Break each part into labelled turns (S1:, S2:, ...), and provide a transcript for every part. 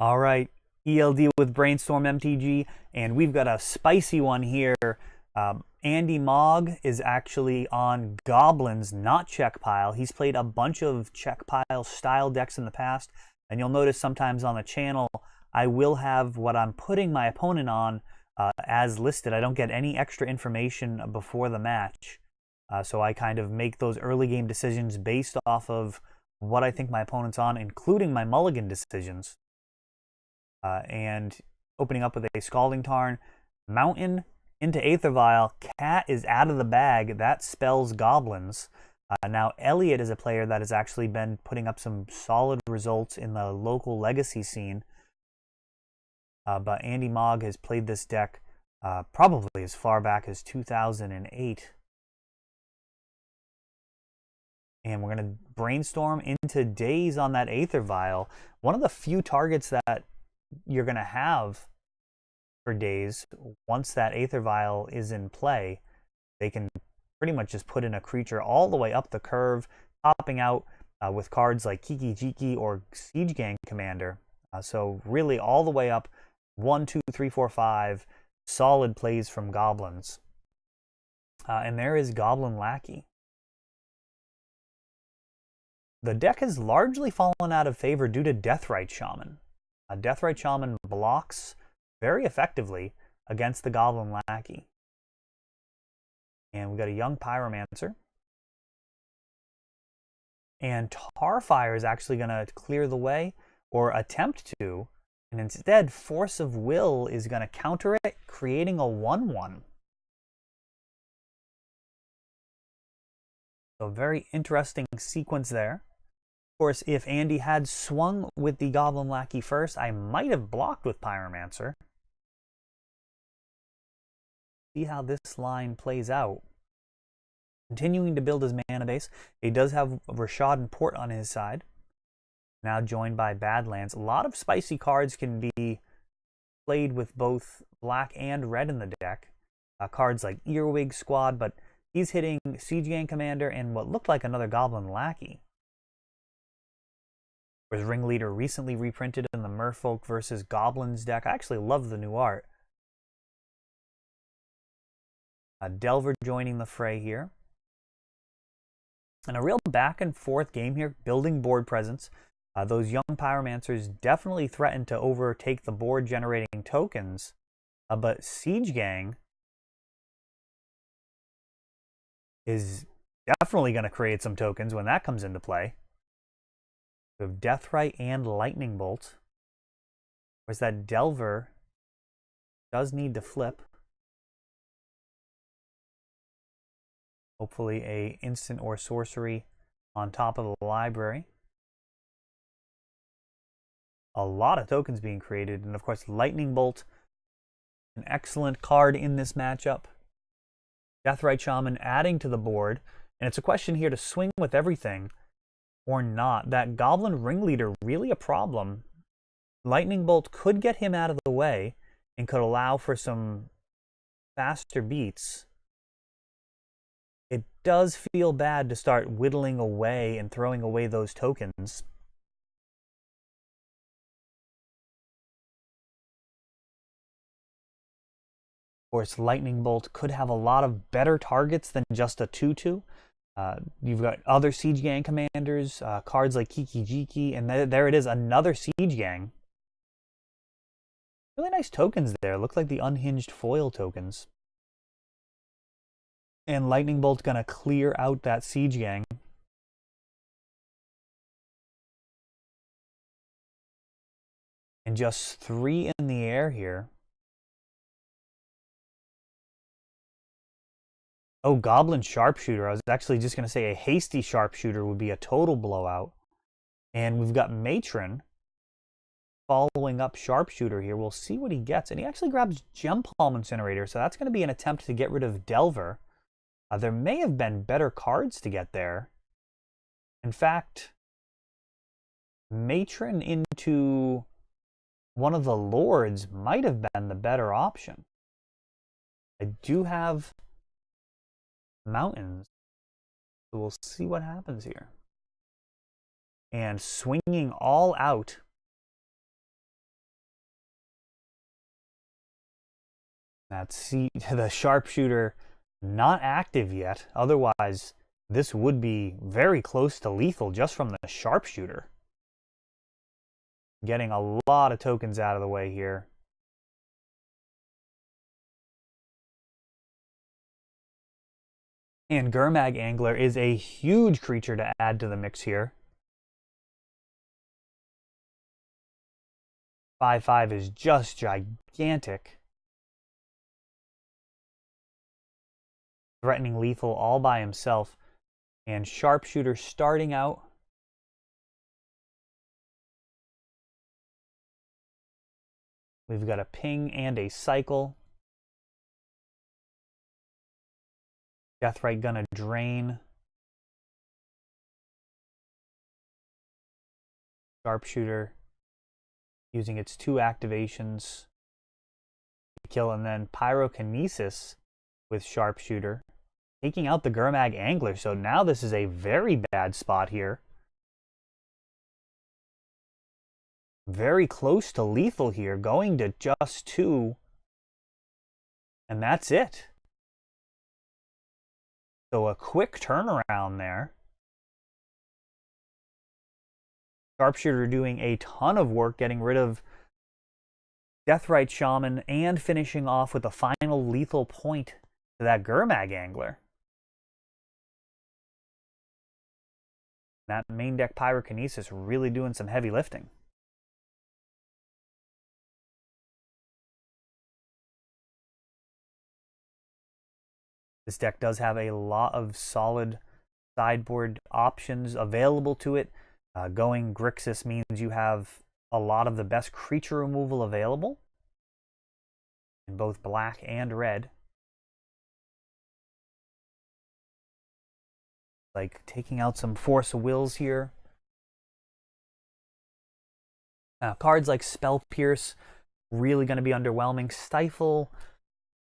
S1: All right, ELD with Brainstorm MTG, and we've got a spicy one here. Andy Mogg is actually on Goblins, not check pile. He's played a bunch of check pile style decks in the past, and you'll notice sometimes on the channel I will have what I'm putting my opponent on as listed. I don't get any extra information before the match, so I kind of make those early game decisions based off of what I think my opponent's on, including my mulligan decisions. And opening up with a Scalding Tarn, Mountain into Aether Vial. Cat is out of the bag. That spells Goblins. Now, Elliot is a player that has actually been putting up some solid results in the local legacy scene. But Andy Mogg has played this deck probably as far back as 2008. And we're going to brainstorm into Daze on that Aether Vial. One of the few targets that you're going to have for Daze, once that Aether Vial is in play, they can pretty much just put in a creature all the way up the curve, popping out with cards like Kiki Jiki or Siege Gang Commander. So really all the way up, 1, 2, 3, 4, 5, solid plays from Goblins. And there is Goblin Lackey. The deck has largely fallen out of favor due to Deathrite Shaman. Deathrite Shaman blocks very effectively against the Goblin Lackey. And we've got a young Pyromancer. And Tarfire is actually going to clear the way, or attempt to, and instead Force of Will is going to counter it, creating a 1/1. So very interesting sequence there. Of course, if Andy had swung with the Goblin Lackey first, I might have blocked with Pyromancer. See how this line plays out. Continuing to build his mana base. He does have Rashad and Port on his side. Now joined by Badlands. A lot of spicy cards can be played with both black and red in the deck. Cards like Earwig Squad, but he's hitting Siege Gang Commander and what looked like another Goblin Lackey. Was Ringleader recently reprinted in the Merfolk versus Goblins deck. I actually love the new art. Delver joining the fray here. And a real back and forth game here, building board presence. Those young Pyromancers definitely threaten to overtake the board generating tokens. But Siege Gang is definitely going to create some tokens when that comes into play. We have Deathrite and Lightning Bolt. Whereas that Delver does need to flip. Hopefully a instant or sorcery on top of the library. A lot of tokens being created. And of course, Lightning Bolt, an excellent card in this matchup. Deathrite Shaman adding to the board. And it's a question here to swing with everything or not. That Goblin Ringleader, really a problem. Lightning Bolt could get him out of the way and could allow for some faster beats. It does feel bad to start whittling away and throwing away those tokens. Of course, Lightning Bolt could have a lot of better targets than just a 2/2. You've got other Siege Gang commanders, cards like Kiki Jiki, and there it is, another Siege Gang. Really nice tokens there. Look like the unhinged foil tokens. And Lightning Bolt's going to clear out that Siege Gang. And just 3 in the air here. Oh, Goblin Sharpshooter. I was actually just going to say a hasty Sharpshooter would be a total blowout. And we've got Matron following up Sharpshooter here. We'll see what he gets. And he actually grabs Gem Palm Incinerator. So that's going to be an attempt to get rid of Delver. There may have been better cards to get there. In fact, Matron into one of the Lords might have been the better option. I do have Mountains, so we'll see what happens here. And swinging all out The sharpshooter not active yet. Otherwise, this would be very close to lethal just from the sharpshooter. Getting a lot of tokens out of the way here. And Gurmag Angler is a huge creature to add to the mix here. 5/5 is just gigantic. Threatening lethal all by himself. And sharpshooter starting out. We've got a ping and a cycle. Deathrite gonna drain. Sharpshooter using its 2 activations to kill, and then Pyrokinesis with Sharpshooter taking out the Gurmag Angler. So now this is a very bad spot here. Very close to lethal here, going to just 2. And that's it. So a quick turnaround there. Sharpshooter doing a ton of work getting rid of Deathrite Shaman and finishing off with a final lethal point to that Gurmag Angler. That main deck Pyrokinesis really doing some heavy lifting. This deck does have a lot of solid sideboard options available to it. Going Grixis means you have a lot of the best creature removal available in both black and red. Like taking out some Force of Wills here. Cards like Spell Pierce, really going to be underwhelming. Stifle,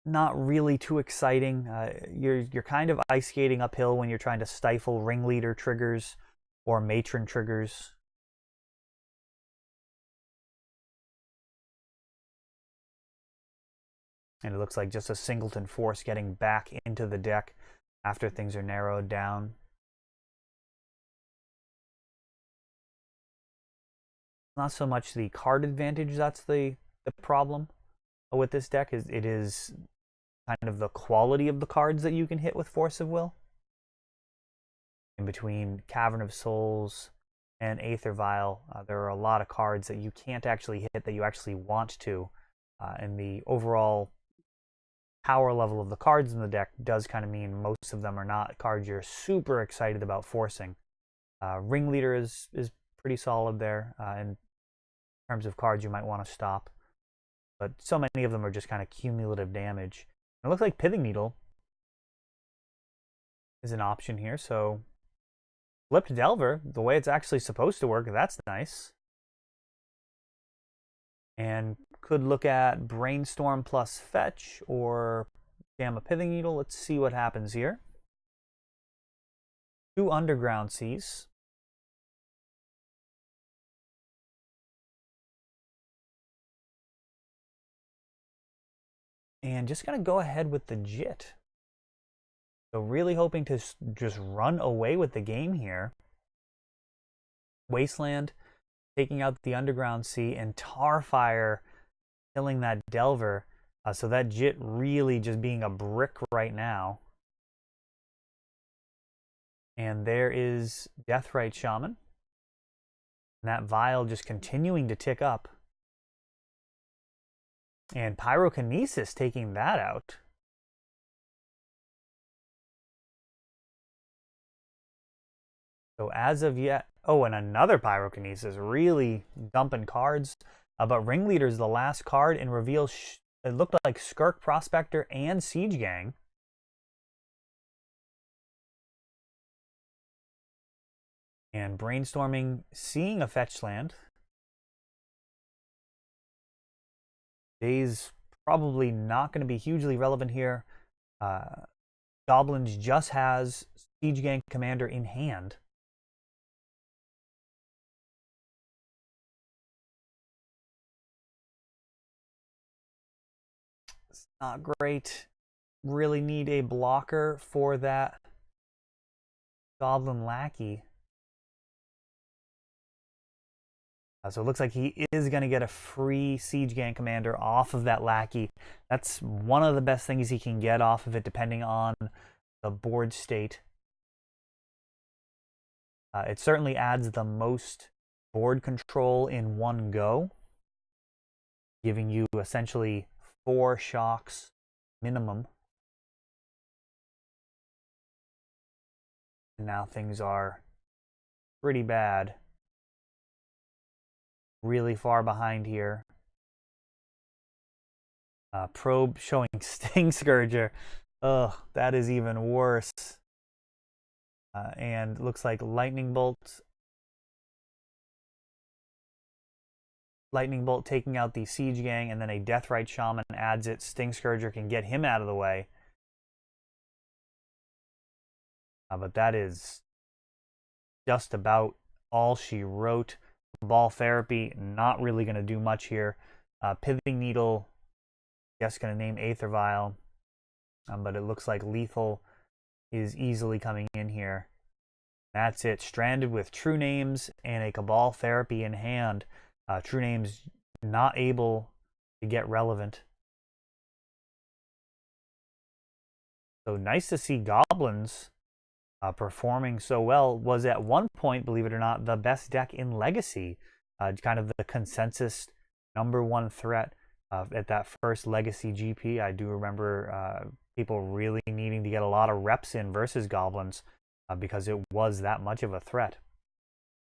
S1: not really too exciting. You're kind of ice skating uphill when you're trying to stifle Ringleader triggers or Matron triggers. And it looks like just a Singleton Force getting back into the deck after things are narrowed down. Not so much the card advantage that's the problem with this deck. It is kind of the quality of the cards that you can hit with Force of Will. In between Cavern of Souls and Aether Vial, there are a lot of cards that you can't actually hit that you actually want to. And the overall power level of the cards in the deck does kind of mean most of them are not cards you're super excited about forcing. Ringleader is pretty solid there in terms of cards you might want to stop. But so many of them are just kind of cumulative damage. It looks like Pithing Needle is an option here, so Flipped Delver, the way it's actually supposed to work, that's nice. And could look at Brainstorm plus Fetch or jam a Pithing Needle. Let's see what happens here. 2 Underground Seas. And just going to go ahead with the JIT. So really hoping to just run away with the game here. Wasteland taking out the Underground Sea, and Tarfire killing that Delver. So that JIT really just being a brick right now. And there is Deathrite Shaman. And that Vial just continuing to tick up. And Pyrokinesis taking that out. So as of yet, oh, and another Pyrokinesis, really dumping cards. But Ringleader is the last card and reveals, it looked like Skirk Prospector and Siege Gang. And Brainstorming, seeing a fetch land. Days probably not going to be hugely relevant here. Goblins just has Siege Gang Commander in hand. Not great. Really need a blocker for that Goblin Lackey. So it looks like he is going to get a free Siege Gang Commander off of that Lackey. That's one of the best things he can get off of it, depending on the board state. It certainly adds the most board control in one go, giving you essentially 4 shocks minimum. And now things are pretty bad. Really far behind here. Probe showing Sting Scourger. Ugh, that is even worse. And looks like Lightning Bolt. Lightning Bolt taking out the Siege Gang, and then a Deathrite Shaman adds it. Sting Scourger can get him out of the way. But that is just about all she wrote. Ball Therapy, not really going to do much here. Pithing Needle, guess going to name Aether Vial. But it looks like Lethal is easily coming in here. That's it. Stranded with True Names and a Cabal Therapy in hand. True Names not able to get relevant. So nice to see Goblins performing so well. Was at one point, believe it or not, the best deck in Legacy. Kind of the consensus #1 threat at that first Legacy GP. I do remember people really needing to get a lot of reps in versus Goblins because it was that much of a threat.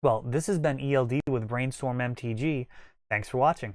S1: Well, this has been ELD with Brainstorm MTG. Thanks for watching.